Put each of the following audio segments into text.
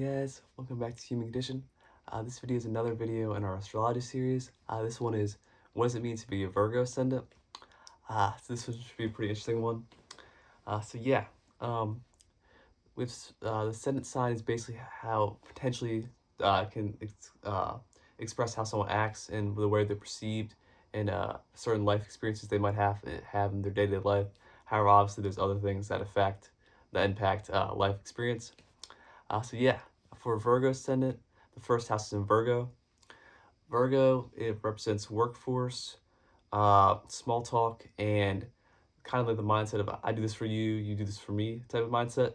Guys, welcome back to Human Condition. This video is another video in our astrology series. This one is, what does it mean to be a Virgo ascendant? So this one should be a pretty interesting one. With the ascendant sign is basically how potentially can express how someone acts and the way they're perceived and certain life experiences they might have in their day-to-day life. However, obviously there's other things that impact life experience. For Virgo ascendant, the first house is in Virgo. Virgo, it represents workforce, small talk, and kind of like the mindset of I do this for you, you do this for me type of mindset.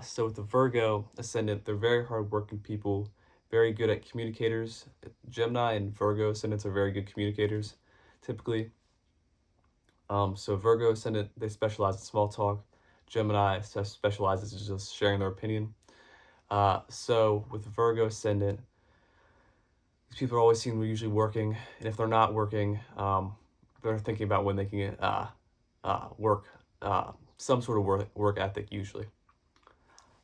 So with the Virgo ascendant, they're very hardworking people, very good at communicators. Gemini and Virgo ascendants are very good communicators, typically. So Virgo ascendant, they specialize in small talk. Gemini specializes in just sharing their opinion. So with Virgo ascendant, these people are always seen usually working, and if they're not working, they're thinking about when they can get work, some sort of work ethic usually.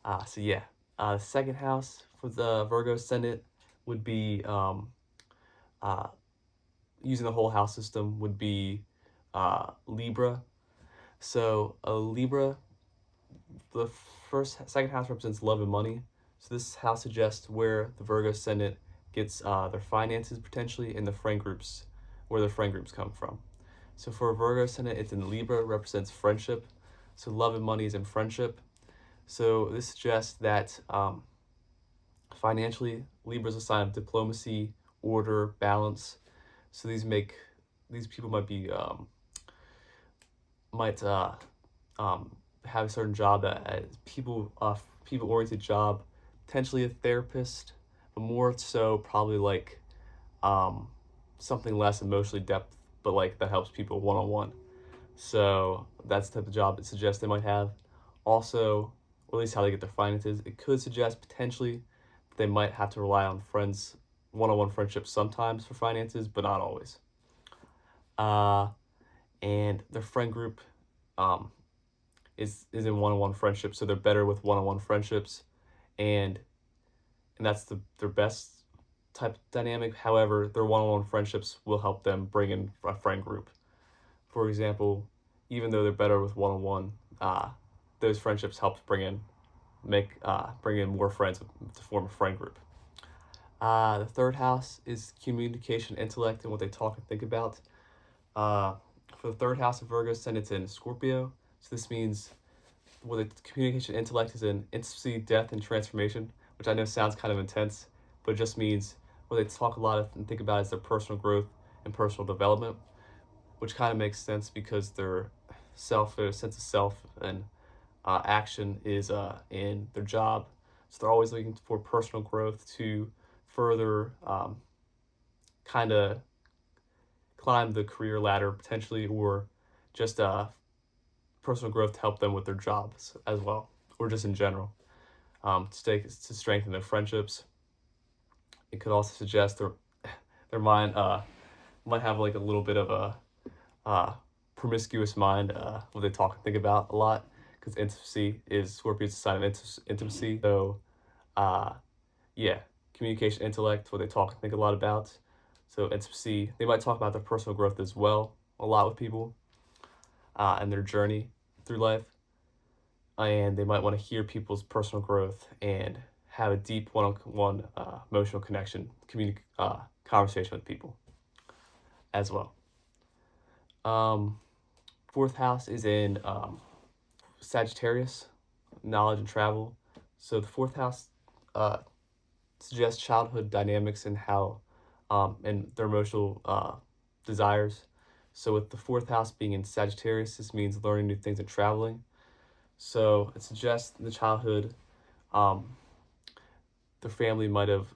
The second house for the Virgo ascendant would be using the whole house system would be Libra. So a Libra, the second house represents love and money. So this house suggests where the Virgo ascendant gets their finances potentially in the friend groups, where their friend groups come from. So for a Virgo ascendant, it's in Libra, represents friendship. So love and money is in friendship. So this suggests that financially, Libra is a sign of diplomacy, order, balance. So these people might have a certain job that people-oriented job, potentially a therapist, but more so probably like something less emotionally depth, but like that helps people one-on-one. So that's the type of job it suggests they might have. Also, or at least how they get their finances. It could suggest potentially they might have to rely on friends, one-on-one friendships sometimes for finances, but not always. And their friend group is in one-on-one friendships, so they're better with one-on-one friendships, and that's their best type of dynamic. However, their one-on-one friendships will help them bring in a friend group. For example, even though they're better with one-on-one, those friendships help bring in more friends to form a friend group. The third house is communication, intellect, and what they talk and think about. For the third house of Virgo, ascendant in Scorpio. So this means the communication, intellect is in intimacy, death, and transformation, which I know sounds kind of intense, but it just means what they talk a lot and think about is their personal growth and personal development, which kind of makes sense because their sense of self and action is in their job. So they're always looking for personal growth to further kind of climb the career ladder potentially, or just personal growth to help them with their jobs as well, or just in general, to strengthen their friendships. It could also suggest their mind might have like a little bit of a promiscuous mind, what they talk and think about a lot, because Scorpio's a sign of intimacy. So communication, intellect, what they talk and think a lot about. So intimacy, they might talk about their personal growth as well, a lot with people, and their journey through life. And they might want to hear people's personal growth and have a deep one-on-one emotional connection, conversation with people as well. Fourth house is in Sagittarius, knowledge and travel. So the fourth house suggests childhood dynamics and how and their emotional desires. So with the fourth house being in Sagittarius, this means learning new things and traveling. So it suggests in the childhood, the family might have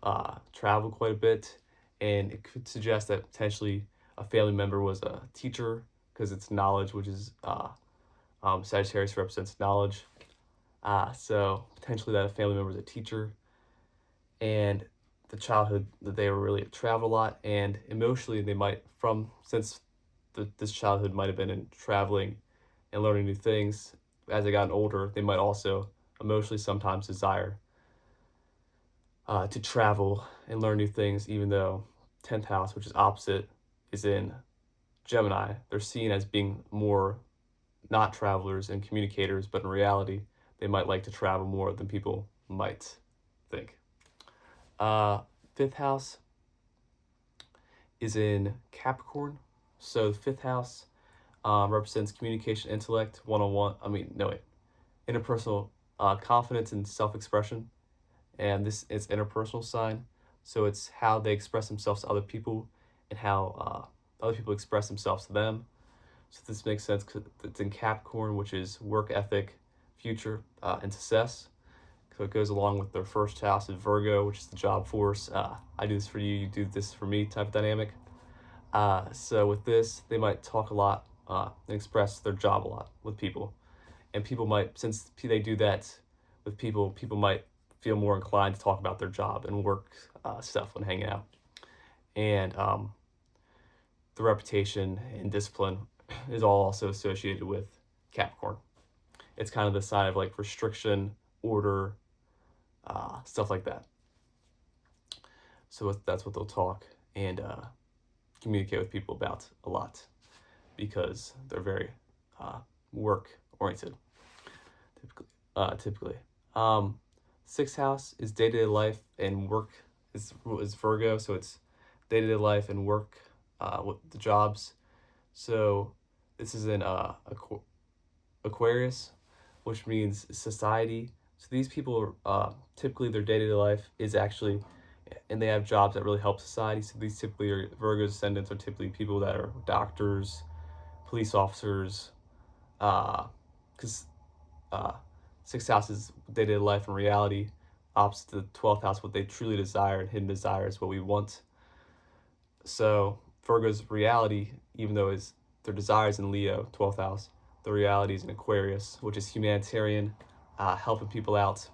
traveled quite a bit, and it could suggest that potentially a family member was a teacher, because it's knowledge, which is Sagittarius represents knowledge. So potentially that a family member is a teacher, and the childhood that they were really travel a lot, and emotionally they might this childhood might have been in traveling and learning new things. As they gotten older, they might also emotionally sometimes desire to travel and learn new things, even though 10th house, which is opposite, is in Gemini. They're seen as being more not travelers and communicators, but in reality, they might like to travel more than people might think. Uh, fifth house is in Capricorn. So the fifth house represents communication, intellect, one-on-one. I mean, no, wait, interpersonal confidence and self-expression. And this is interpersonal sign. So it's how they express themselves to other people and how other people express themselves to them. So this makes sense because it's in Capricorn, which is work ethic, future, and success. So it goes along with their first house of Virgo, which is the job force. I do this for you, you do this for me type of dynamic. So with this, they might talk a lot and express their job a lot with people. And people might, since they do that with people, people might feel more inclined to talk about their job and work stuff when hanging out. And the reputation and discipline is all also associated with Capricorn. It's kind of the sign of like restriction, order, stuff like that. So that's what they'll talk and communicate with people about a lot because they're very work oriented. Typically. Sixth house is day-to-day life and work is Virgo, so it's day-to-day life and work with the jobs. So this is in Aquarius, which means society. So these people are typically their day-to-day life is actually, and they have jobs that really help society. So these typically are Virgo's ascendants are typically people that are doctors, police officers, because sixth house is day-to-day life and reality. Opposite the 12th house, what they truly desire and hidden desire is what we want. So Virgo's reality, even though their desires in Leo, 12th house, the reality is in Aquarius, which is humanitarian, helping people out.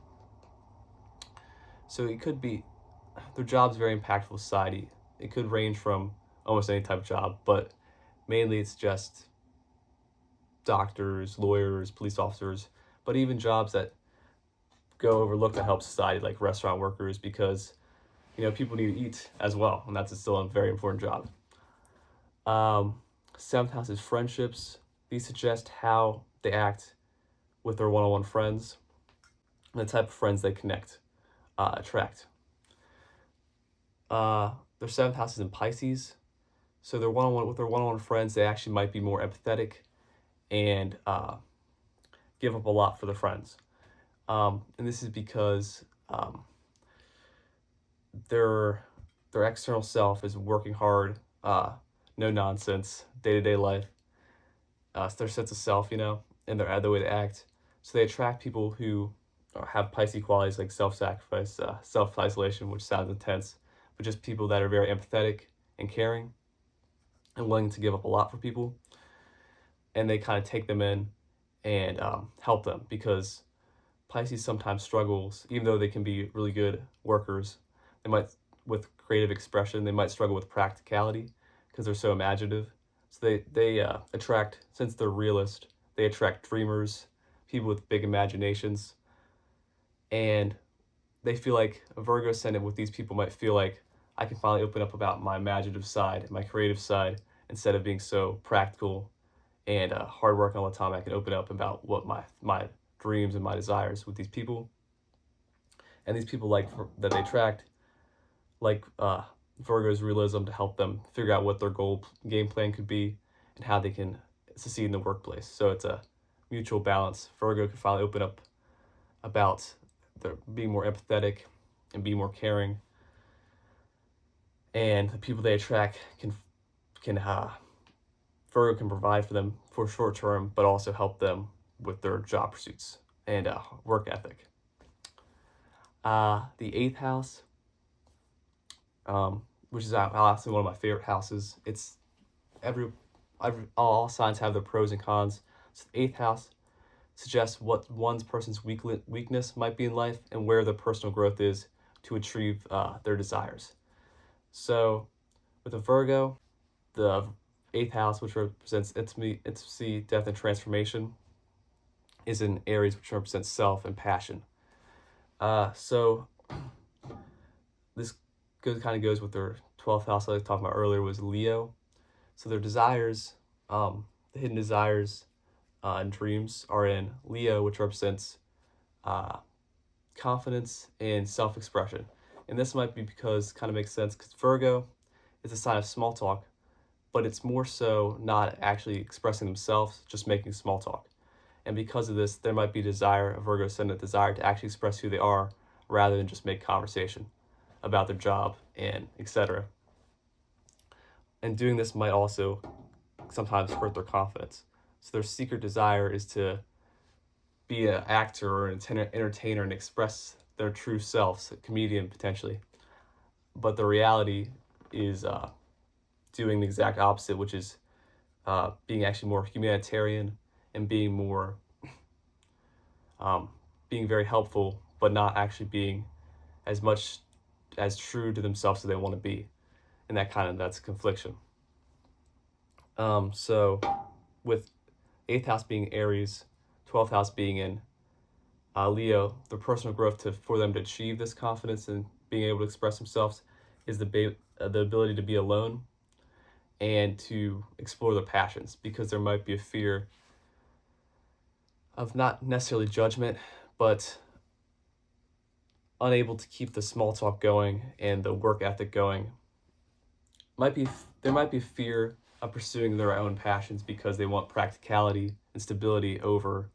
So it could be their job's very impactful to society. It could range from almost any type of job, but mainly it's just doctors, lawyers, police officers, but even jobs that go overlooked that help society, like restaurant workers, because people need to eat as well, and that's still a very important job. Seventh house is friendships. These suggest how they act with their one-on-one friends and the type of friends they attract. Their seventh house is in Pisces, so with their one-on-one friends, they actually might be more empathetic and give up a lot for their friends. And this is because their external self is working hard, no nonsense, day-to-day life. It's their sense of self, and their other way to act. So they attract people who have Pisces qualities like self-sacrifice, self-isolation, which sounds intense, but just people that are very empathetic and caring and willing to give up a lot for people. And they kind of take them in and help them because Pisces sometimes struggles, even though they can be really good workers. They might, with creative expression, they might struggle with practicality because they're so imaginative. So they attract, since they're realist, they attract dreamers, people with big imaginations, and they feel like a Virgo ascendant with these people might feel like I can finally open up about my imaginative side, my creative side, instead of being so practical and hard working all the time. I can open up about what my dreams and my desires with these people, and these people that they attract like Virgo's realism to help them figure out what their game plan could be and how they can succeed in the workplace. So it's a mutual balance. Virgo can finally open up about their being more empathetic and be more caring, and the people they attract can Virgo can provide for them for short term, but also help them with their job pursuits and work ethic. The eighth house, which is honestly one of my favorite houses. It's all signs have their pros and cons. So the eighth house suggests what one person's weakness might be in life and where the personal growth is to achieve their desires. So with a Virgo, the eighth house, which represents intimacy, death, and transformation, is in Aries, which represents self and passion. So this kind of goes with their 12th house I was talking about earlier was Leo. So their desires, the hidden desires and dreams are in Leo, which represents uh, confidence and self-expression. And this might be because kind of makes sense because Virgo is a sign of small talk, but it's more so not actually expressing themselves, just making small talk. And because of this, there might be a Virgo ascendant desire to actually express who they are rather than just make conversation about their job and etc. And doing this might also sometimes hurt their confidence. So their secret desire is to be an actor or an entertainer and express their true selves, a comedian potentially. But the reality is doing the exact opposite, which is being actually more humanitarian and being more being very helpful, but not actually being as much as true to themselves as they want to be, and that's confliction. So with 8th house being Aries, 12th house being in Leo, the personal growth for them to achieve this confidence and being able to express themselves is the ability to be alone and to explore their passions, because there might be a fear of not necessarily judgment, but unable to keep the small talk going and the work ethic going. There might be fear of pursuing their own passions because they want practicality and stability over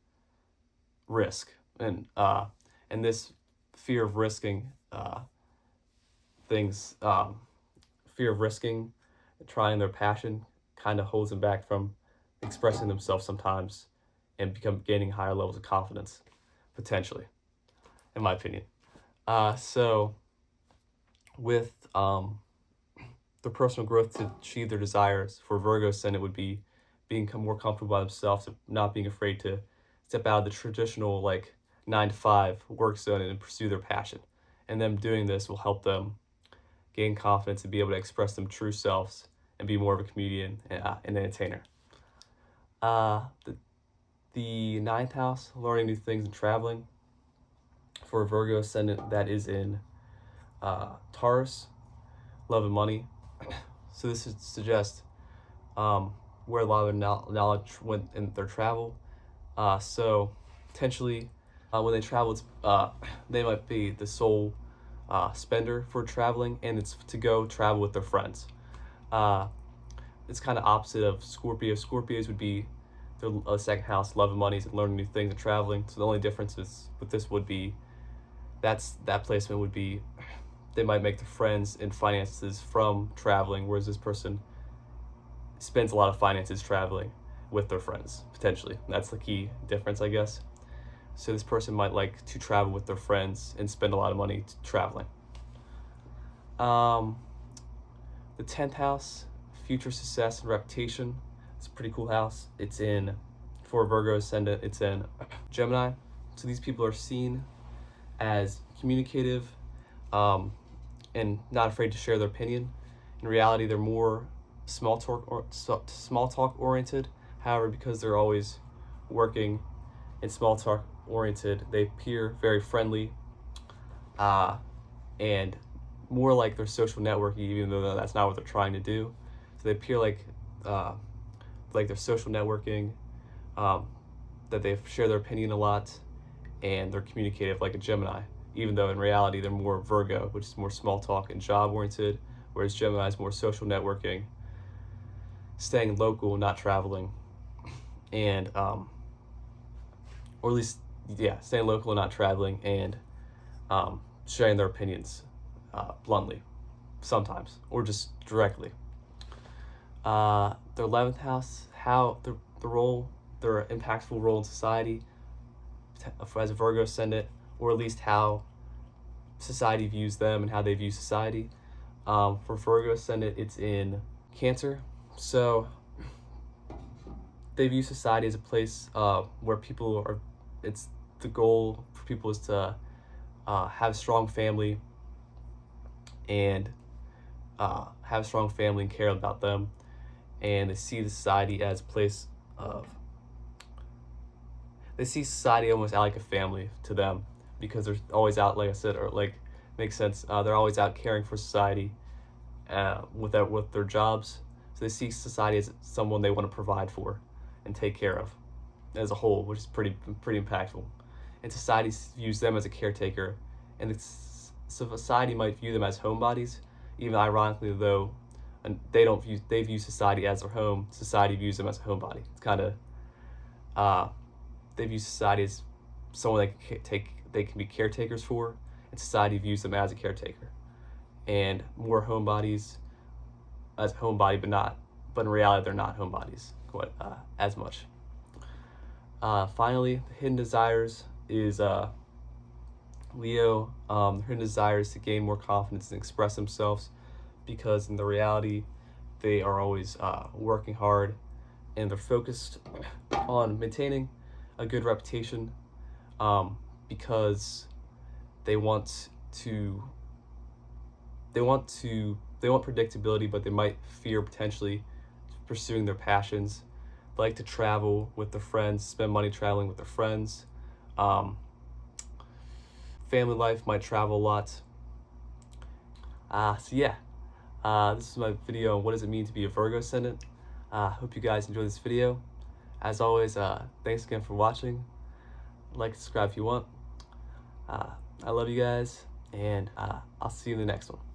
risk, and this fear of risking things, fear of risking, trying their passion, kind of holds them back from expressing themselves sometimes and gaining higher levels of confidence, potentially, in my opinion. So with the personal growth to achieve their desires for Virgo ascendant would be being more comfortable by themselves, not being afraid to step out of the traditional 9 to 5 work zone and pursue their passion. And them doing this will help them gain confidence and be able to express them true selves and be more of a comedian and an entertainer. The 9th house, learning new things and traveling. For a Virgo ascendant, that is in Taurus, love and money. So this would suggest where a lot of their knowledge went in their travel. So potentially when they travel, they might be the sole spender for traveling, and it's to go travel with their friends. It's kind of opposite of Scorpio. Scorpios would be the 2nd house, love and money, and learning new things and traveling. So the only difference is with this would be that placement would be they might make the friends and finances from traveling, whereas this person spends a lot of finances traveling with their friends, potentially. That's the key difference, I guess. So this person might like to travel with their friends and spend a lot of money traveling. The 10th house, future success and reputation. It's a pretty cool house. It's in, for Virgo ascendant, it's in Gemini. So these people are seen as communicative and not afraid to share their opinion. In reality, they're more small talk oriented. However, because they're always working and small talk oriented, they appear very friendly and more like they're social networking, even though that's not what they're trying to do. So they appear like they're social networking, that they share their opinion a lot, and they're communicative like a Gemini, even though in reality they're more Virgo, which is more small talk and job oriented, whereas Gemini is more social networking, staying local, not traveling, and or at least staying local and not traveling, and sharing their opinions bluntly sometimes, or just directly. Their 11th house, how the role, their impactful role in society as a Virgo ascendant, or at least how society views them and how they view society. For Virgo ascendant, it's in Cancer. So they view society as a place where people are, it's the goal for people is to have a strong family and have a strong family and care about them. And they see the society as a place of, they see society almost out like a family to them, because they're always out, like I said, or like makes sense. They're always out caring for society with their jobs. So they see society as someone they want to provide for and take care of as a whole, which is pretty impactful. And society views them as a caretaker, and so society might view them as homebodies. Even ironically, though, and they view society as their home. Society views them as a homebody. It's kind of they view society as someone they can be caretakers for, and society views them as a caretaker. And more homebodies as a homebody, but in reality they're not homebodies quite as much. Finally, the hidden desires is Leo. Hidden desires to gain more confidence and express themselves, because in the reality they are always working hard, and they're focused on maintaining a good reputation, because they want predictability, but they might fear potentially pursuing their passions. They like to travel with their friends, spend money traveling with their friends. Family life, might travel a lot. So yeah, this is my video on what does it mean to be a Virgo ascendant. Hope you guys enjoyed this video. As always, thanks again for watching. Like, subscribe if you want. I love you guys, and I'll see you in the next one.